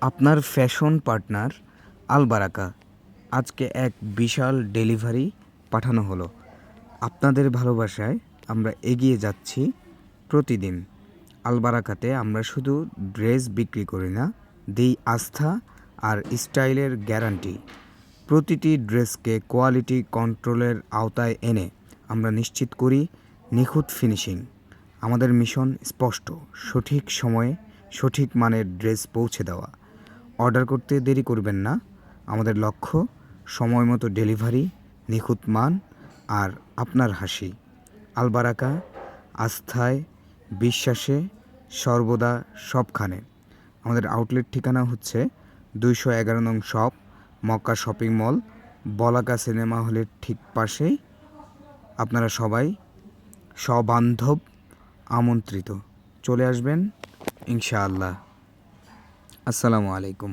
আপনার fashion partner আল বারাকা আজকে এক বিশাল ডেলিভারি পাঠানো হলো। আপনাদের ভালোবাসায় আমরা এগিয়ে যাচ্ছি প্রতিদিন। আল বারাকাতে আমরা শুধু ড্রেস বিক্রি করি না, দিই আস্থা আর স্টাইলের গ্যারান্টি। প্রতিটি ড্রেসকে কোয়ালিটি কন্ট্রোলের আওতায় এনে আমরা নিশ্চিত করি নিখুঁত ফিনিশিং। আমাদের মিশন স্পষ্ট: সঠিক সময়ে সঠিক মানের ড্রেস পৌঁছে দেওয়া। অর্ডার করতে দেরি করবেন না। আমাদের লক্ষ্য সময় মতো ডেলিভারি, নিখুঁত মান আর আপনার হাসি। আল বারাকা, আস্থায়, বিশ্বাসে, সর্বদা সবখানে। আমাদের আউটলেট ঠিকানা হচ্ছে 211 নং শপ, মক্কা শপিং মল, বলাকা সিনেমা হলের ঠিক পাশেই। আপনারা সবাই সবান্ধব আমন্ত্রিত। চলে আসবেন ইনশাআল্লাহ। আসসালামু আলাইকুম।